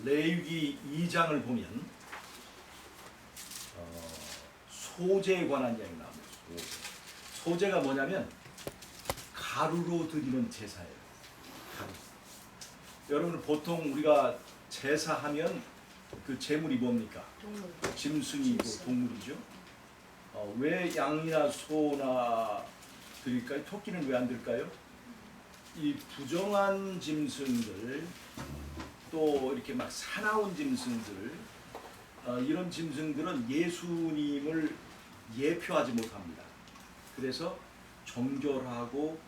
레위기 2장을 보면 소제에 관한 이야기 나옵니다. 소제가 뭐냐면 가루로 드리는 제사예요. 가루. 여러분 보통 우리가 제사하면 그 제물이 뭡니까? 동물. 짐승이고 동물이죠. 왜 양이나 소나 드릴까요? 토끼는 왜 안 드릴까요? 이 부정한 짐승들, 또 이렇게 막 사나운 짐승들, 이런 짐승들은 예수님을 예표하지 못합니다. 그래서 정결하고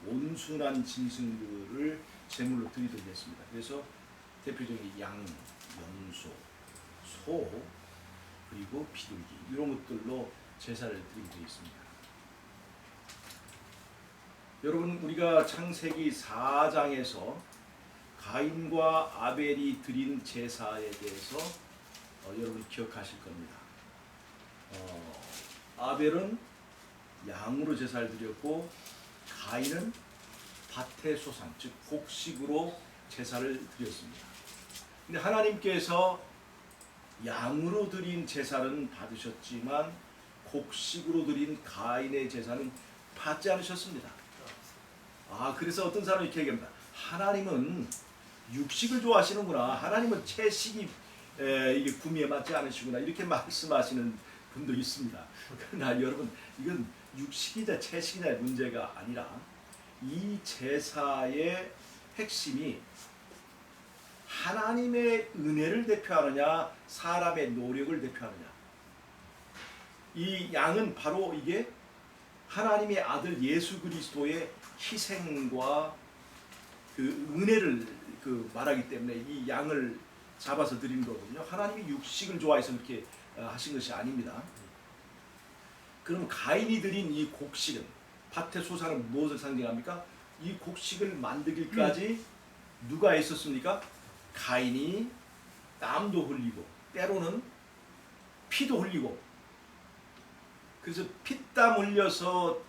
온순한 짐승들을 제물로 드리도록 했습니다. 그래서 대표적인 양, 염소, 소, 그리고 비둘기 이런 것들로 제사를 드리게 되어 있습니다. 여러분 우리가 창세기 4장에서 가인과 아벨이 드린 제사에 대해서 여러분 기억하실 겁니다. 아벨은 양으로 제사를 드렸고 가인은 밭의 소산, 즉 곡식으로 제사를 드렸습니다. 근데 하나님께서 양으로 드린 제사는 받으셨지만 곡식으로 드린 가인의 제사는 받지 않으셨습니다. 그래서 어떤 사람이 이렇게 얘기합니다. 하나님은 육식을 좋아하시는구나. 하나님은 채식이 이게 구미에 맞지 않으시구나. 이렇게 말씀하시는 분도 있습니다. 그러나 여러분 이건 육식이자 채식이자의 문제가 아니라 이 제사의 핵심이 하나님의 은혜를 대표하느냐 사람의 노력을 대표하느냐. 이 양은 바로 이게 하나님의 아들 예수 그리스도의 희생과 그 은혜를 말하기 때문에 이 양을 잡아서 드리는 거거든요. 하나님이 육식을 좋아해서 이렇게 하신 것이 아닙니다. 그럼 가인이 드린 이 곡식은, 밭의 소산은 무엇을 상징합니까? 이 곡식을 만들기까지 누가 있었습니까? 가인이 땀도 흘리고 때로는 피도 흘리고, 그래서 피땀 흘려서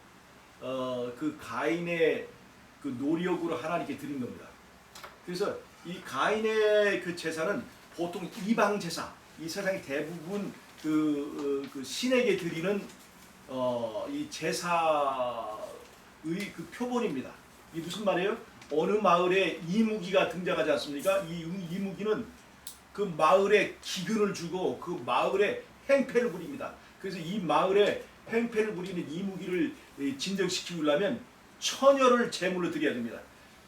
그 가인의 그 노력으로 하나님께 드린 겁니다. 그래서 이 가인의 그 제사는 보통 이방 제사, 이 세상의 대부분 그 신에게 드리는 이 제사의 그 표본입니다. 이 무슨 말이에요? 어느 마을에 이무기가 등장하지 않습니까? 이 이무기는 그 마을에 기근을 주고 그 마을에 행패를 부립니다. 그래서 이 마을에 행패를 부리는 이무기를 진정시키려면 처녀를 제물로 드려야 됩니다.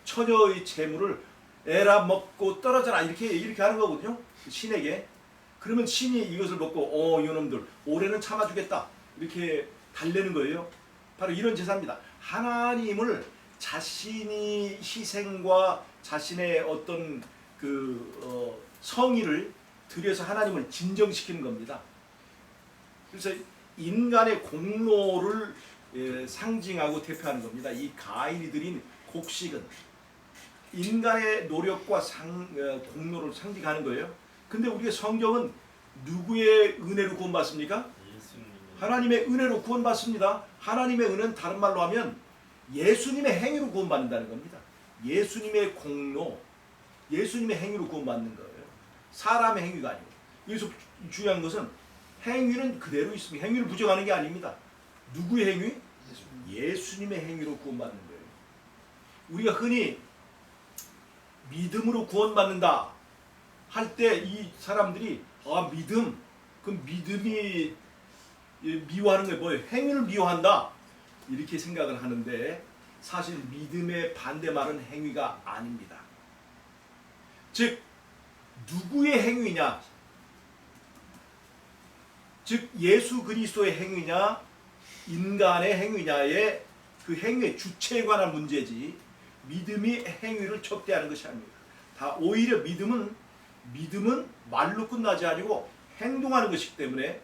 처녀의 제물을 에라 먹고 떨어져라 이렇게 하는 거거든요. 신에게. 그러면 신이 이것을 먹고 이놈들 올해는 참아주겠다 이렇게 달래는 거예요. 바로 이런 제사입니다. 하나님을 자신이 희생과 자신의 어떤 성의를 들여서 하나님을 진정시키는 겁니다. 그래서 인간의 공로를 상징하고 대표하는 겁니다. 이 가인이 드린 곡식은 인간의 노력과 공로를 상징하는 거예요. 근데 우리의 성경은 누구의 은혜로 구원받습니까? 하나님의 은혜로 구원받습니다. 하나님의 은혜는 다른 말로 하면 예수님의 행위로 구원받는다는 겁니다. 예수님의 공로, 예수님의 행위로 구원받는 거예요. 사람의 행위가 아니고. 여기서 중요한 것은 행위는 그대로 있습니다. 행위를 부정하는 게 아닙니다. 누구의 행위? 예수님의 행위로 구원받는 거예요. 우리가 흔히 믿음으로 구원받는다 할 때 이 사람들이 믿음, 그 믿음이 미워하는 게 뭐예요? 행위를 미워한다 이렇게 생각을 하는데 사실 믿음의 반대말은 행위가 아닙니다. 즉 누구의 행위냐? 즉 예수 그리스도의 행위냐 인간의 행위냐의 그 행위의 주체에 관한 문제지 믿음이 행위를 척대하는 것이 아닙니다. 다 오히려 믿음은 말로 끝나지 아니고 행동하는 것이기 때문에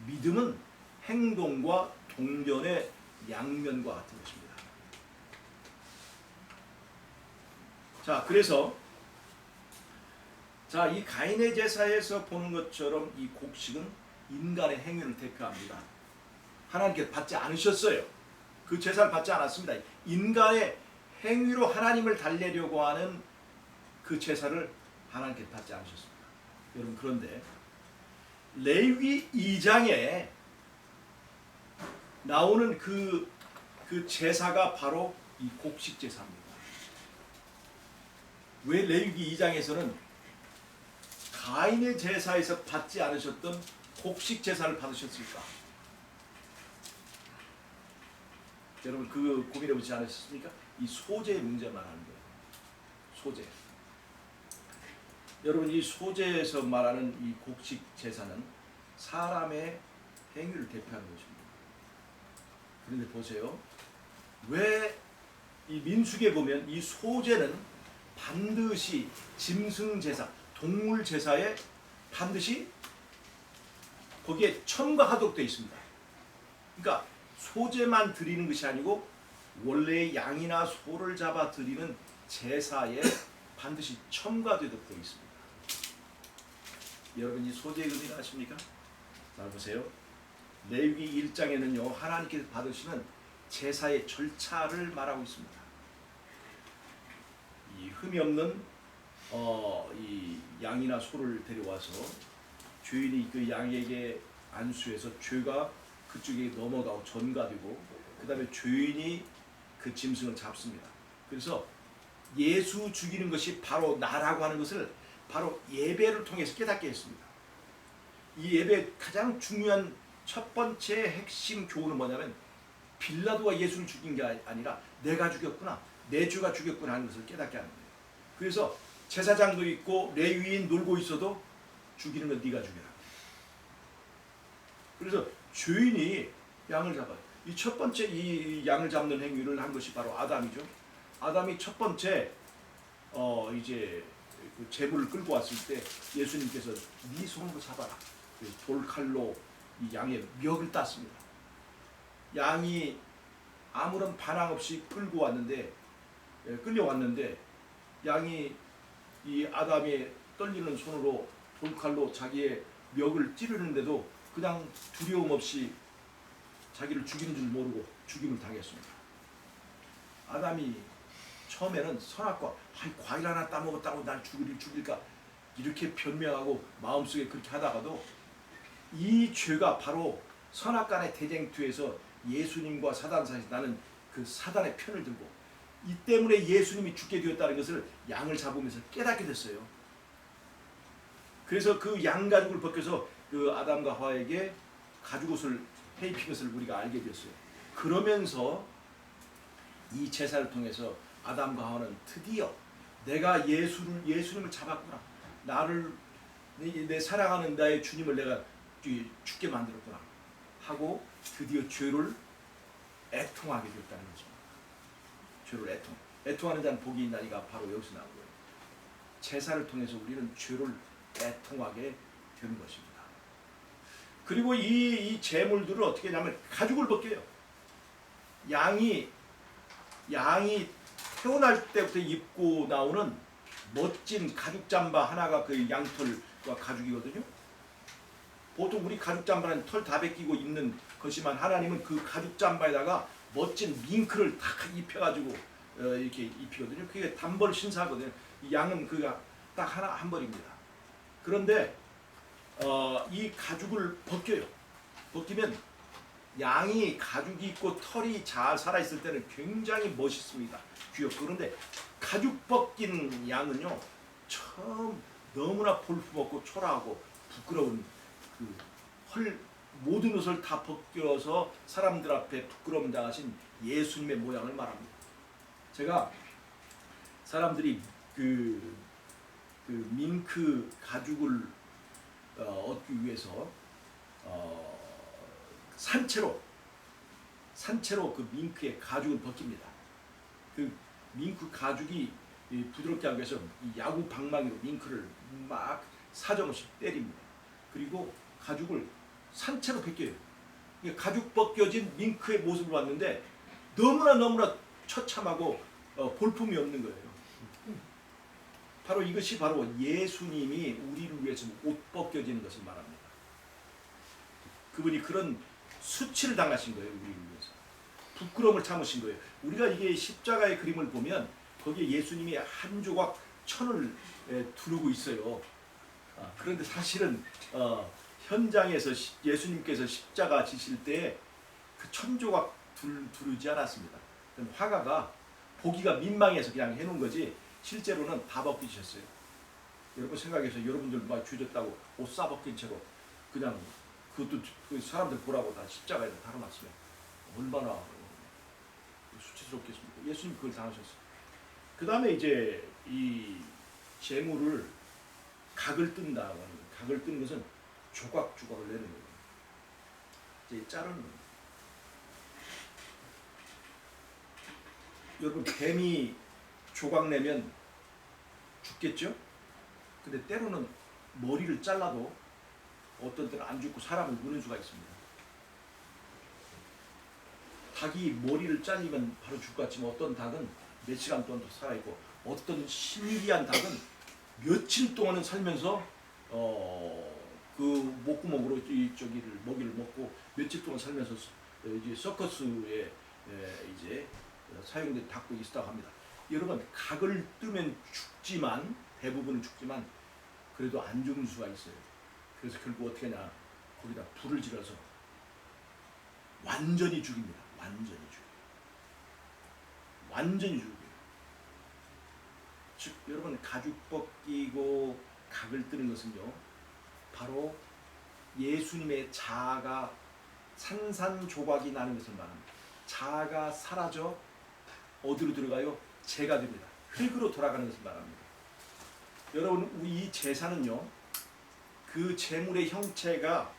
믿음은 행동과 동전의 양면과 같은 것입니다. 자, 그래서 이 가인의 제사에서 보는 것처럼 이 곡식은 인간의 행위를 대표합니다. 하나님께서 받지 않으셨어요. 그 제사를 받지 않았습니다. 인간의 행위로 하나님을 달래려고 하는 그 제사를 하나님께 받지 않으셨습니다. 여러분, 그런데 레위기 2장에 나오는 그 제사가 바로 이 곡식 제사입니다. 왜 레위기 2장에서는 가인의 제사에서 받지 않으셨던 곡식 제사를 받으셨을까? 여러분, 그 고민해 보지 않으셨습니까? 이 소재의 문제만 하는 거예요. 소재. 여러분, 이 소재에서 말하는 이 곡식 제사는 사람의 행위를 대표하는 것입니다. 그런데 보세요. 왜 이 민수기에 보면 이 소재는 반드시 짐승 제사, 동물 제사에 반드시 거기에 첨가하도록 되어 있습니다. 그러니까 소재만 드리는 것이 아니고 원래 양이나 소를 잡아 드리는 제사에 반드시 첨가되도록 되어 있습니다. 여러분, 이 소재의 의미를 아십니까? 잘 보세요. 레위기 1장에는요, 하나님께서 받으시는 제사의 절차를 말하고 있습니다. 이 흠이 없는 이 양이나 소를 데려와서 죄인이 그 양에게 안수해서 죄가 그쪽에 넘어가고 전가되고, 그 다음에 죄인이 그 짐승을 잡습니다. 그래서 예수 죽이는 것이 바로 나라고 하는 것을 바로 예배를 통해서 깨닫게 했습니다. 이 예배의 가장 중요한 첫 번째 핵심 교훈은 뭐냐면, 빌라도가 예수를 죽인 게 아니라 내가 죽였구나, 내 죄가 죽였구나 하는 것을 깨닫게 하는 거예요. 그래서 제사장도 있고 레위인 놀고 있어도 죽이는 건 네가 죽여라. 그래서 죄인이 양을 잡아요. 이 첫 번째 이 양을 잡는 행위를 한 것이 바로 아담이죠. 아담이 첫 번째 이제 그 제물을 끌고 왔을 때 예수님께서 네 손으로 잡아라. 돌칼로 이 양의 멱을 땄습니다. 양이 아무런 반항 없이 끌려왔는데 양이 이 아담의 떨리는 손으로 돌칼로 자기의 멱을 찌르는데도 그냥 두려움 없이 자기를 죽이는 줄 모르고 죽임을 당했습니다. 아담이 처음에는 선악과 과일 하나 따먹었다고 날 죽일까 이렇게 변명하고 마음속에 그렇게 하다가도 이 죄가 바로 선악간의 대쟁투에서 예수님과 사단 사이에서 나는 그 사단의 편을 들고, 이 때문에 예수님이 죽게 되었다는 것을 양을 잡으면서 깨닫게 됐어요. 그래서 그 양 가죽을 벗겨서 그 아담과 하와에게 가죽옷을 해입힌 것을 우리가 알게 되었어요. 그러면서 이 제사를 통해서 아담과 하와는 드디어 내가 예수님을 잡았구나, 나를 내 사랑하는 나의 주님을 내가 죽게 만들었구나 하고 드디어 죄를 애통하게 되었다는 것입니다. 죄를 애통하는 자는 복이 있나니가 바로 여기서 나온 거예요. 제사를 통해서 우리는 죄를 애통하게 되는 것입니다. 그리고 이 제물들을 어떻게 하냐면 가죽을 벗겨요. 양이 태어날 때부터 입고 나오는 멋진 가죽 잠바 하나가 그 양털과 가죽이거든요. 보통 우리 가죽 잠바는 털 다 벗기고 입는 것이지만 하나님은 그 가죽 잠바에다가 멋진 밍크를 다 입혀가지고 이렇게 입히거든요. 그게 단벌 신사거든요. 이 양은 그가 딱 한 벌입니다. 그런데 이 가죽을 벗겨요. 벗기면 양이 가죽이 있고 털이 잘 살아있을 때는 굉장히 멋있습니다. 귀엽고. 그런데 가죽 벗긴 양은요, 처음 너무나 볼품없고 초라하고 부끄러운 모든 옷을 다 벗겨서 사람들 앞에 부끄러움 당하신 예수님의 모양을 말합니다. 제가 사람들이 그 밍크 가죽을 얻기 위해서 산채로 그 밍크의 가죽을 벗깁니다. 그 밍크 가죽이 부드럽게 하기 위해서 이 야구 방망이로 밍크를 막 사정없이 때립니다. 그리고 가죽을 산채로 벗겨요. 가죽 벗겨진 밍크의 모습을 봤는데 너무나 처참하고 볼품이 없는 거예요. 바로 이것이 바로 예수님이 우리를 위해서 옷 벗겨지는 것을 말합니다. 그분이 그런 수치를 당하신 거예요. 우리를 위해서 부끄러움을 참으신 거예요. 우리가 이게 십자가의 그림을 보면 거기에 예수님이 한 조각 천을 두르고 있어요. 그런데 사실은 현장에서 예수님께서 십자가 지실 때 그 천조각 두르지 않았습니다. 화가가 보기가 민망해서 그냥 해놓은 거지 실제로는 다 벗기셨어요. 여러분 생각해서 여러분들 막 주졌다고 옷 싸벗긴 채로 그냥 그것도 그 사람들 보라고 다 십자가에다 달아놨으면 얼마나 수치스럽겠습니까? 예수님 그걸 당하셨어요. 그 다음에 이제 이 재물을 각을 뜬다고 하는 거예요. 각을 뜨는 것은 조각조각을 내는 거예요. 이제 자르는 거예요. 여러분 뱀이 조각 내면 죽겠죠? 근데 때로는 머리를 잘라도 어떤 때는 안 죽고 사람을 무는 수가 있습니다. 닭이 머리를 잘리면 바로 죽을 것 같지만 어떤 닭은 몇 시간 동안 살아있고 어떤 신기한 닭은 며칠 동안은 살면서 그 목구멍으로 저기를 먹이를 먹고 며칠 동안 살면서 이제 서커스에 이제 사용된 닭도 있다고 합니다. 여러분 각을 뜨면 죽지만 대부분은 죽지만 그래도 안 죽는 수가 있어요. 그래서 결국 어떻게 하냐 거기다 불을 질러서 완전히 죽입니다. 완전히 죽여요. 완전히 죽여요. 즉 여러분 가죽 벗기고 각을 뜨는 것은요 바로 예수님의 자아가 산산조각이 나는 것을 말합니다. 자아가 사라져 어디로 들어가요? 재가 됩니다. 흙으로 돌아가는 것을 말합니다. 여러분 이 제사는요 그 제물의 형체가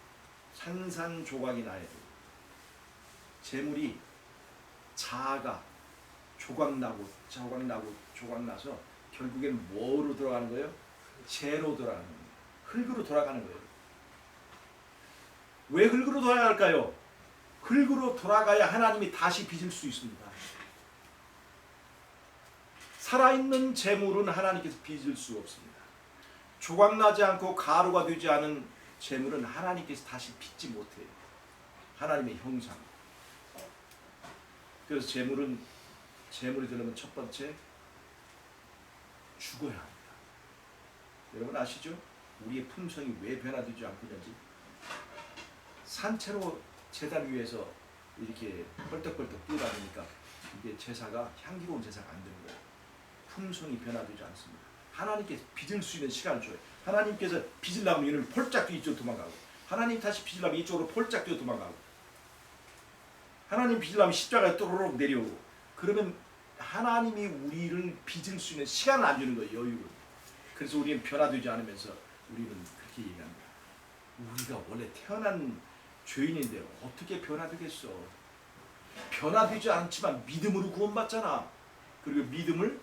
산산조각이 나야 돼요. 제물이 자아가 조각나고 조각나서 결국엔 뭐로 돌아가는 거예요? 재로 돌아가는 거예요. 흙으로 돌아가는 거예요. 왜 흙으로 돌아가야 할까요? 흙으로 돌아가야 하나님이 다시 빚을 수 있습니다. 살아있는 재물은 하나님께서 빚을 수 없습니다. 조각나지 않고 가루가 되지 않은 재물은 하나님께서 다시 빚지 못해요. 하나님의 형상. 그래서 재물이 되려면 첫 번째 죽어야 합니다. 여러분 아시죠? 우리의 품성이 왜 변화되지 않고 있는지. 산채로 제단 위에서 이렇게 뻘떡뻘떡 뛰다 보니까 이게 제사가 향기로운 제사가 안 되는 거예요. 품성이 변화되지 않습니다. 하나님께서 빚을 수 있는 시간을 줘요. 하나님께서 빚으려면 이를 폴짝 뛰어 이쪽으로 도망가고 하나님 다시 빚으려면 이쪽으로 폴짝 뛰어 도망가고 하나님 빚으려면 십자가에 또르륵 내려오고 그러면 하나님이 우리를 빚을 수 있는 시간을 안 주는 거예요. 여유를. 그래서 우리는 변화되지 않으면서 우리는 그렇게 얘기합니다. 우리가 원래 태어난 죄인인데 어떻게 변화되겠어. 변화되지 않지만 믿음으로 구원받잖아. 그리고 믿음을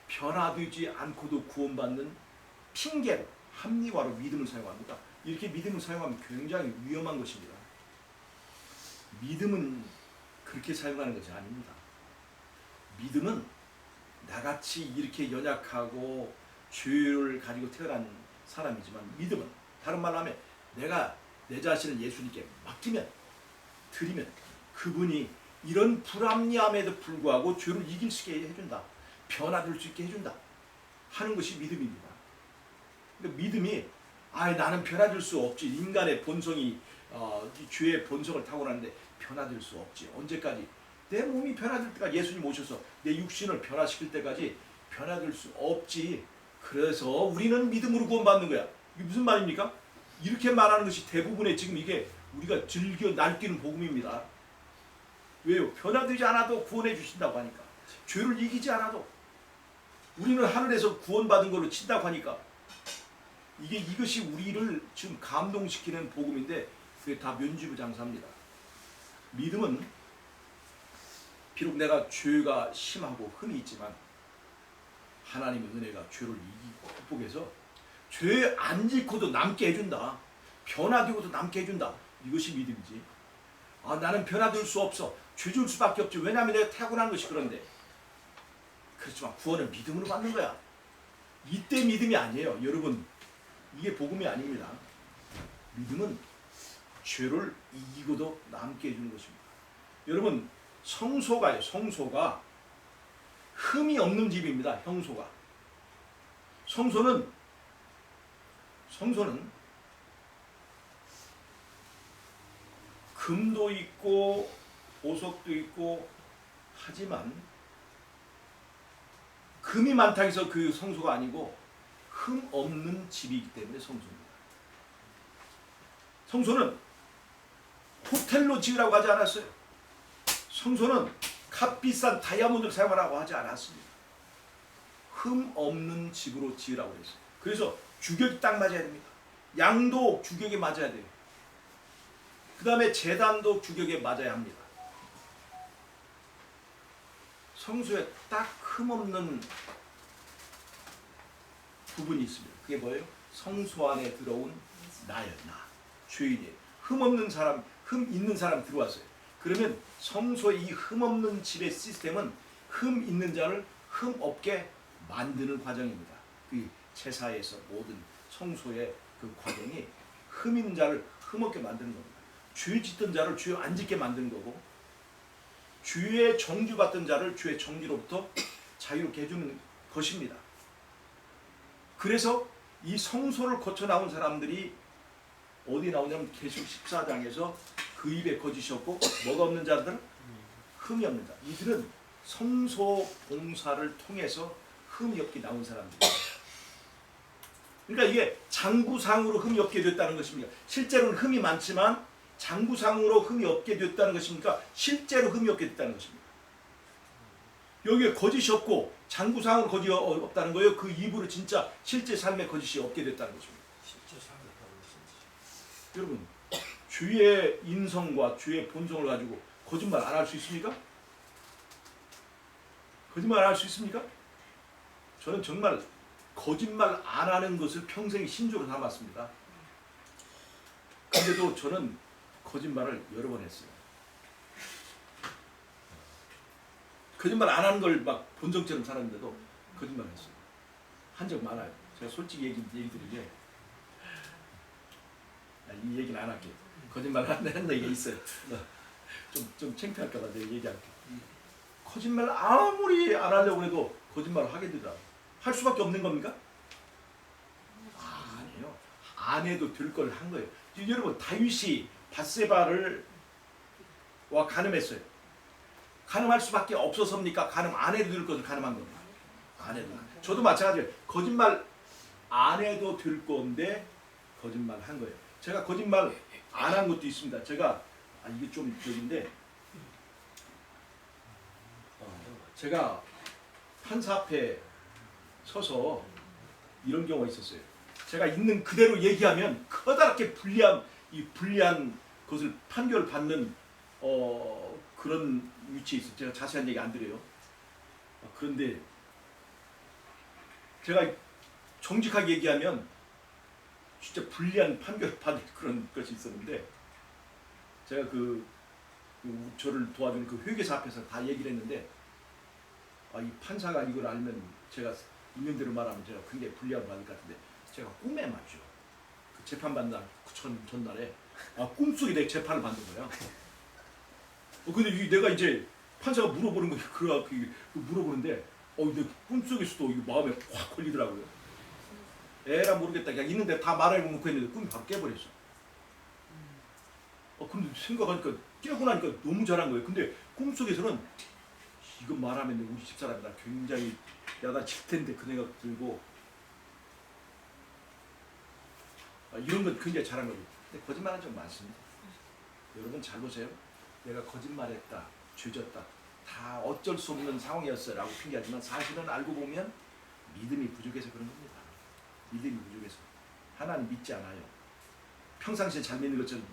변화되지 않고도 구원받는 핑계로 합리화로 믿음을 사용합니다. 이렇게 믿음을 사용하면 굉장히 위험한 것입니다. 믿음은 그렇게 사용하는 것이 아닙니다. 믿음은 나같이 이렇게 연약하고 죄를 가지고 태어난 사람이지만 믿음은 다른 말로 하면 내가 내 자신을 예수님께 맡기면 드리면 그분이 이런 불합리함에도 불구하고 죄를 이길 수 있게 해준다. 변화될 수 있게 해준다. 하는 것이 믿음입니다. 그러니까 믿음이 나는 변화될 수 없지. 인간의 본성이 죄의 본성을 타고나는데 변화될 수 없지. 언제까지? 내 몸이 변화될 때까지 예수님 오셔서 내 육신을 변화시킬 때까지 변화될 수 없지. 그래서 우리는 믿음으로 구원받는 거야. 이게 무슨 말입니까? 이렇게 말하는 것이 대부분의 지금 이게 우리가 즐겨 날뛰는 복음입니다. 왜요? 변화되지 않아도 구원해 주신다고 하니까. 죄를 이기지 않아도 우리는 하늘에서 구원받은 걸로 친다고 하니까 이것이 우리를 지금 감동시키는 복음인데 그게 다 면죄부장사입니다. 믿음은 비록 내가 죄가 심하고 흠이 있지만 하나님의 은혜가 죄를 이기고 극복해서 죄 안 짓고도 남게 해준다. 변화되고도 남게 해준다. 이것이 믿음이지. 나는 변화될 수 없어. 죄 줄 수밖에 없지. 왜냐하면 내가 타고난 것이 그런데. 그렇지만 구원은 믿음으로 받는 거야. 이때 믿음이 아니에요. 여러분 이게 복음이 아닙니다. 믿음은 죄를 이기고도 남게 해주는 것입니다. 여러분 성소가요. 성소가 흠이 없는 집입니다. 성소가. 성소는 금도 있고 보석도 있고 하지만 금이 많다 해서 그 성소가 아니고 흠 없는 집이기 때문에 성소입니다. 성소는 호텔로 지으라고 하지 않았어요. 성소는 값비싼 다이아몬드를 사용하라고 하지 않았습니다. 흠 없는 집으로 지으라고 했어요. 그래서 규격이 딱 맞아야 됩니다. 양도 규격에 맞아야 돼요. 그 다음에 제단도 규격에 맞아야 합니다. 성소에 딱 흠없는 부분이 있습니다. 그게 뭐예요? 성소 안에 들어온 나예요. 나. 죄인이에요. 흠없는 사람, 흠 있는 사람 들어왔어요. 그러면 성소의 이 흠없는 집의 시스템은 흠 있는 자를 흠 없게 만드는 과정입니다. 그 제사에서 모든 성소의 그 과정이 흠 있는 자를 흠 없게 만드는 겁니다. 죄 짓던 자를 죄 안 짓게 만드는 거고, 죄의 정죄받던 자를 죄의 정죄로부터 자유롭게 해주는 것입니다. 그래서 이 성소를 거쳐 나온 사람들이 어디 나오냐면 계시록 14장에서 그 입에 거짓이 없고 뭐가 없는 자들은 흠이 없는 자. 이들은 성소 봉사를 통해서 흠이 없게 나온 사람들이에요. 그러니까 이게 장구상으로 흠이 없게 됐다는 것입니다. 실제로는 흠이 많지만 장구상으로 흠이 없게 됐다는 것입니까? 실제로 흠이 없게 됐다는 것입니다. 여기에 거짓이 없고 장구상으로 거짓이 없다는 거예요. 그 입으로 진짜 실제 삶에 거짓이 없게 됐다는 것입니다. 여러분, 주의 인성과 주의 본성을 가지고 거짓말 안 할 수 있습니까? 거짓말 안 할 수 있습니까? 저는 정말 거짓말 안 하는 것을 평생 신조로 삼았습니다. 근데도 저는 거짓말을 여러 번 했어요. 거짓말 안 하는 걸 막 본성처럼 살았는데도 거짓말 했어요. 한 적 많아요. 제가 솔직히 얘기 드리게, 이 얘기는 안 할게요. 거짓말 하는 얘기가 있어요. 좀 창피할까 봐 내가 얘기할게. 거짓말 아무리 안 하려고 해도 거짓말을 하게 되더라고요. 할 수밖에 없는 겁니까? 아니에요. 안 해도 될 걸 한 거예요. 여러분, 다윗이 밧세바를 가늠했어요. 가늠할 수밖에 없어서입니까? 가늠 안 해도 될 것을 가늠한 겁니다. 안 해도. 저도 마찬가지예요. 거짓말 안 해도 될 건데 거짓말 한 거예요. 제가 거짓말 안 한 것도 있습니다. 제가 이게 좀 저긴데, 제가 판사 앞에 서서 이런 경우가 있었어요. 제가 있는 그대로 얘기하면 커다랗게 불리한 것을 판결을 받는 그런 위치에 있어요. 제가 자세한 얘기 안 드려요. 그런데 제가 정직하게 얘기하면 진짜 불리한 판결을 받을 그런 것이 있었는데, 제가 저를 도와주는 그 회계사 앞에서 다 얘기를 했는데, 이 판사가 이걸 알면 제가 있는 대로 말하면 제가 굉장히 불리함을 받을 것 같은데, 제가 꿈에 말이죠. 그 재판받는 날, 전날에 꿈속에 내 재판을 받는 거야. 근데 내가 이제 판사가 물어보는 거예요. 물어보는데, 내 꿈속에서도 이거 마음에 확 걸리더라고요. 에라 모르겠다. 그냥 있는데 다 말하고 놓고 했는데 꿈이 바로 깨버렸어. 근데 생각하니까 깨고 나니까 너무 잘한 거예요. 근데 꿈속에서는 이거 말하면 우리 집사람이 나 굉장히 야단칠 텐데 그 생각 들고, 이런 건 굉장히 잘한 거죠. 근데 거짓말은 좀 많습니다. 여러분 잘 보세요. 내가 거짓말했다, 죄졌다, 다 어쩔 수 없는 상황이었어 라고 핑계하지만 사실은 알고 보면 믿음이 부족해서 그런 겁니다. 믿음이 부족해서. 하나님 믿지 않아요. 평상시에 잘 믿는 것처럼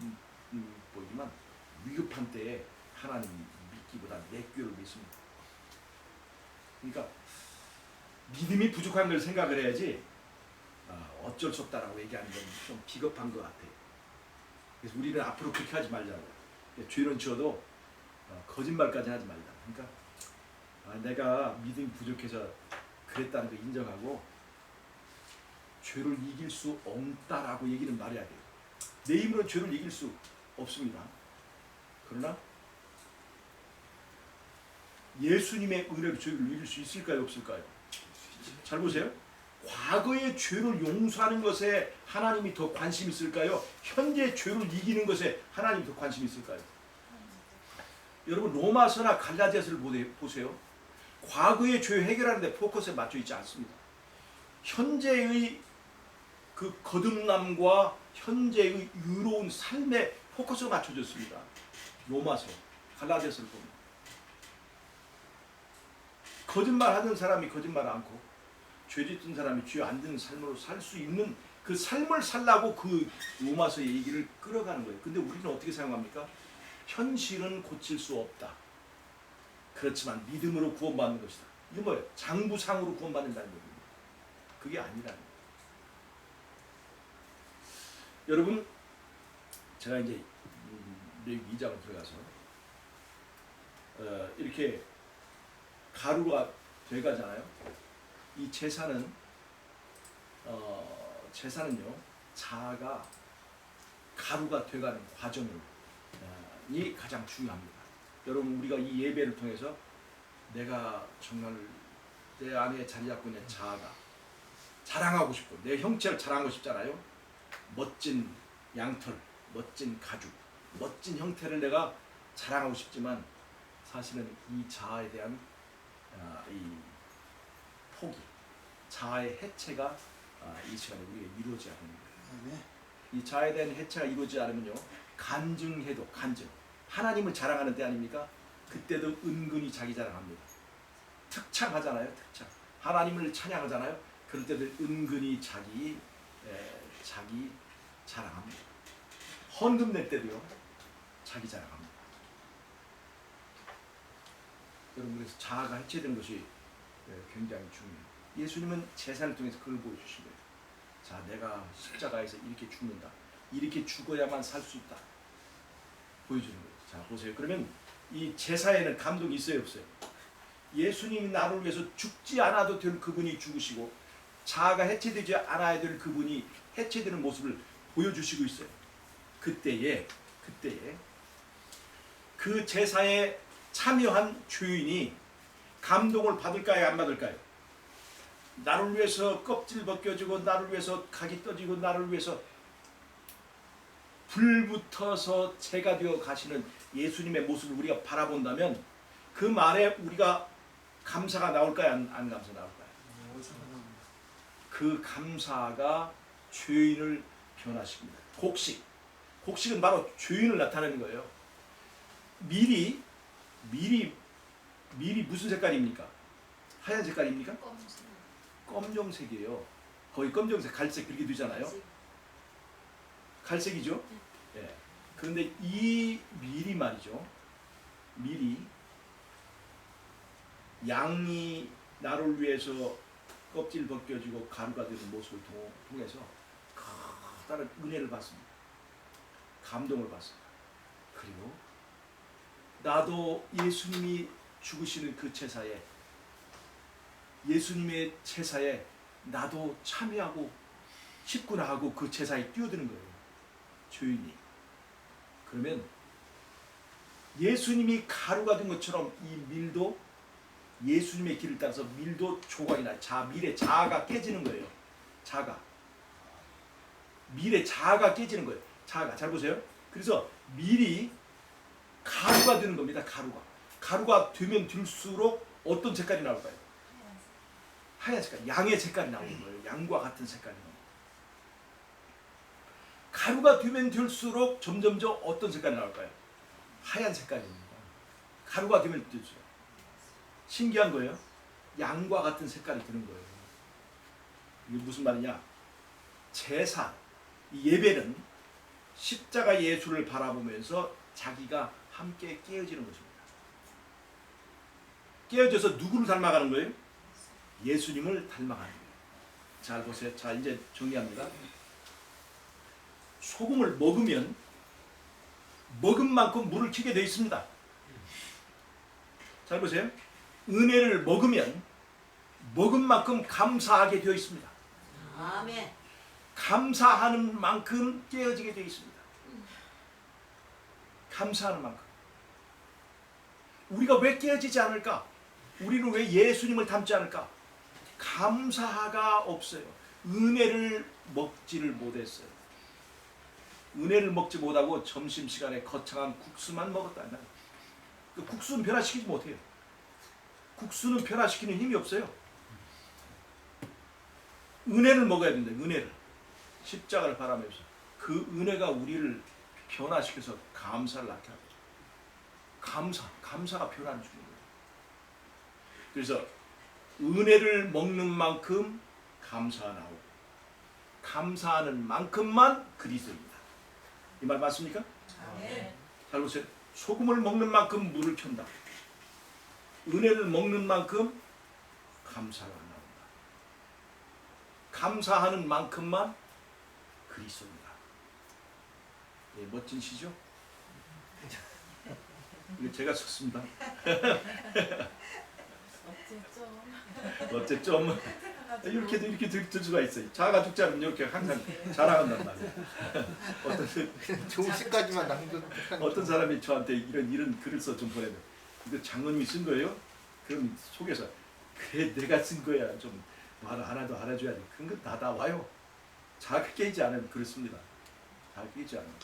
보이지만 위급한 때에 하나님 믿기보다 내 꾀를 믿습니다. 그러니까 믿음이 부족한 걸 생각을 해야지 어쩔 수 없다라고 얘기하는 건 좀 비겁한 것 같아요. 그래서 우리는 앞으로 그렇게 하지 말자고요. 죄는 지어도 거짓말까지 하지 말자. 그러니까 내가 믿음이 부족해서 그랬다는 걸 인정하고 죄를 이길 수 없다라고 얘기는 말해야 돼요. 내 힘으로 죄를 이길 수 없습니다. 그러나 예수님의 은혜로 죄를 이길 수 있을까요, 없을까요? 잘 보세요. 과거의 죄를 용서하는 것에 하나님이 더 관심 있을까요? 현재 죄를 이기는 것에 하나님이 더 관심 있을까요? 여러분 로마서나 갈라디아서를 보세요. 과거의 죄 해결하는 데 포커스에 맞춰 있지 않습니다. 현재의 그 거듭남과 현재의 유로운 삶에 포커스가 맞춰졌습니다. 로마서, 갈라디아서를 보면 거짓말하는 사람이 거짓말 않고 죄 짓던 사람이 죄 안 짓는 삶으로 살 수 있는 그 삶을 살라고 그 로마서의 얘기를 끌어가는 거예요. 근데 우리는 어떻게 사용합니까? 현실은 고칠 수 없다. 그렇지만 믿음으로 구원받는 것이다. 이게 뭐예요? 장부상으로 구원받는다는 얘기입니다. 그게 아니라는 거예요. 여러분 제가 이제 레위기 2장을 들어가서 이렇게 가루가 돼가잖아요. 이 제사는요 자아가 가루가 돼가는 과정이 가장 중요합니다. 여러분 우리가 이 예배를 통해서 내가 정말 내 안에 자리 잡고 있는 자아가 자랑하고 싶고 내 형체를 자랑하고 싶잖아요. 멋진 양털, 멋진 가죽, 멋진 형태를 내가 자랑하고 싶지만 사실은 이 자아에 대한 이 포기, 자아의 해체가 이 시간에 우리가 이루어져야 합니다. 이 자아에 대한 해체가 이루어지지 않으면요 간증해도 간증 하나님을 자랑하는 때 아닙니까? 그때도 은근히 자기 자랑합니다. 특창하잖아요. 특창 하나님을 찬양하잖아요. 그럴 때도 은근히 자기 자랑합니다. 헌금 낼 때도요 자기 자랑합니다. 여러분 그래서 자아가 해체되는 것이 굉장히 중요해요. 예수님은 제사를 통해서 그걸 보여주신 거예요. 자, 내가 십자가에서 이렇게 죽는다. 이렇게 죽어야만 살 수 있다. 보여주는 거예요. 자, 보세요. 그러면 이 제사에는 감동이 있어요, 없어요? 예수님이 나를 위해서 죽지 않아도 될 그분이 죽으시고 자아가 해체되지 않아야 될 그분이 해체되는 모습을 보여주시고 있어요. 그때에 그 제사에 참여한 죄인이 감동을 받을까요, 안 받을까요? 나를 위해서 껍질 벗겨지고 나를 위해서 각이 떠지고 나를 위해서 불붙어서 재가 되어 가시는 예수님의 모습을 우리가 바라본다면 그 말에 우리가 감사가 나올까요, 안 감사 나올까요? 그 감사가 죄인을 변화시킵니다. 곡식은 바로 죄인을 나타내는 거예요. 밀이 무슨 색깔입니까? 하얀 색깔입니까? 검정색이에요. 거의 검정색, 갈색 그렇게 되잖아요. 갈색이죠. 예. 그런데 이 밀이 말이죠. 밀이 양이 나를 위해서 껍질 벗겨지고 가루가 되는 모습을 통해서 커다란 은혜를 받습니다. 감동을 받습니다. 그리고 나도 예수님이 죽으시는 그 제사에 예수님의 제사에 나도 참여하고 싶구나 하고 그 제사에 뛰어드는 거예요. 죄인이. 그러면 예수님이 가루가 된 것처럼 이 밀도 예수님의 길을 따라서 밀도 조각이 나요. 밀의 자아가 깨지는 거예요. 밀의 자아가 깨지는 거예요. 자아가. 잘 보세요. 그래서 밀이 가루가 되는 겁니다. 가루가 되면 될수록 어떤 색깔이 나올까요? 하얀 색깔. 양의 색깔이 나오는 거예요. 양과 같은 색깔이 나오는 거예요. 가루가 되면 될수록 점점점 어떤 색깔이 나올까요? 하얀 색깔입니다. 가루가 되면 될수록. 신기한 거예요. 양과 같은 색깔이 드는 거예요. 이게 무슨 말이냐? 제사, 이 예배는 십자가 예수를 바라보면서 자기가 함께 깨어지는 것입니다. 깨어져서 누구를 닮아가는 거예요? 예수님을 닮아가는 거예요. 잘 보세요. 자, 이제 정리합니다. 소금을 먹으면 먹은 만큼 물을 튀게 되어 있습니다. 잘 보세요. 은혜를 먹으면 먹은 만큼 감사하게 되어 있습니다. 아멘. 감사하는 만큼 깨어지게 되어 있습니다. 감사하는 만큼. 우리가 왜 깨어지지 않을까? 우리는 왜 예수님을 닮지 않을까? 감사가 없어요. 은혜를 먹지를 못했어요. 은혜를 먹지 못하고 점심시간에 거창한 국수만 먹었다. 그 국수는 변화시키지 못해요. 국수는 변화시키는 힘이 없어요. 은혜를 먹어야 된다. 은혜를. 십자가를 바라면서 그 은혜가 우리를 변화시켜서 감사를 낳게 합니다. 감사가 변화를 주는 거예요. 그래서 은혜를 먹는 만큼 감사가 나오고 감사하는 만큼만 그리스도입니다. 이 말 맞습니까? 네. 잘 보세요. 소금을 먹는 만큼 물을 켠다. 은혜를 먹는 만큼 감사가 나온다. 감사하는 만큼만 그리스도입니다. 예, 멋진 시죠? 이거 제가 썼습니다. 어쨌죠? 이렇게 들 수가 있어요. 자가 죽지 않으면 이렇게 항상 자랑한단 말이에요. 좋은 시까지만 남겨. 어떤 사람이 저한테 이런 글을 써 좀 보내면 이거 장로님이 쓴 거예요? 그럼 속에서 그래 내가 쓴 거야 좀 말 하나도 알아줘야지. 그런 거 다 와요. 잘 깨지 않으면 그렇습니다. 잘 깨지 않으면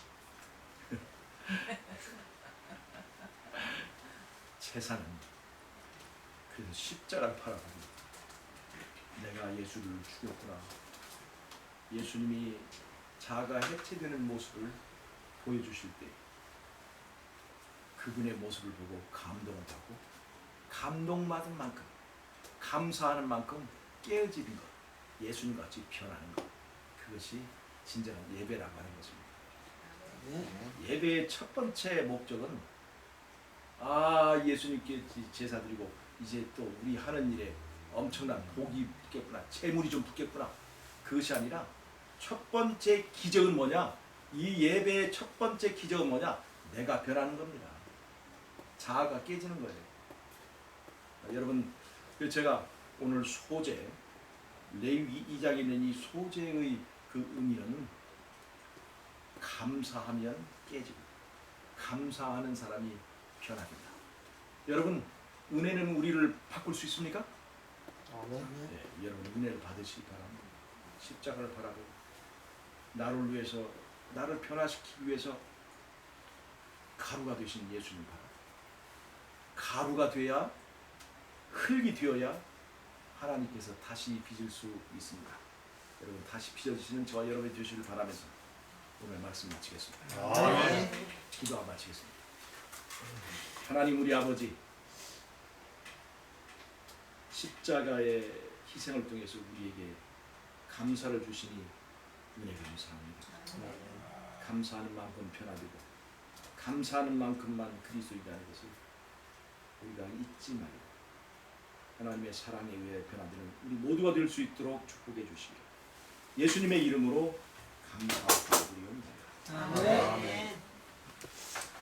세상은 그래서 십자가를 팔아가지고 내가 예수를 죽였구나. 예수님이 자아가 해체되는 모습을 보여주실 때 그분의 모습을 보고 감동을 받고 감동받은 만큼 감사하는 만큼 깨어지는 것, 예수님같이 변하는 것, 그것이 진정한 예배라고 하는 것입니다. 예배의 첫 번째 목적은 예수님께 제사 드리고 이제 또 우리 하는 일에 엄청난 복이 붙겠구나, 재물이 좀 붙겠구나, 그것이 아니라 첫 번째 기적은 뭐냐? 이 예배의 첫 번째 기적은 뭐냐? 내가 변하는 겁니다. 자아가 깨지는 거예요. 여러분, 제가 오늘 소재, 레위기 2장에 있는 이 소재의 그 의미는 감사하면 깨지고 감사하는 사람이 변화된다. 여러분, 은혜는 우리를 바꿀 수 있습니까? 네, 여러분 은혜를 받으시기 바랍니다. 십자가를 바라고 나를 위해서, 나를 변화시키기 위해서 가루가 되신 예수님 바라. 가루가 돼야, 흙이 되어야 하나님께서 다시 빚을 수 있습니다. 여러분 다시 빚어주시는 저와 여러분이 되시길 바라면서 오늘 말씀 마치겠습니다. 기도하 마치겠습니다. 하나님 우리 아버지, 십자가의 희생을 통해서 우리에게 감사를 주시니 은혜 감사합니다. 감사하는 만큼 변화되고 감사하는 만큼만 그리스도인이라는 것을 우리가 잊지 말고 하나님의 사랑에 의해 변화되는 우리 모두가 될 수 있도록 축복해 주시기 예수님의 이름으로 감사드리옵나이다. 아멘.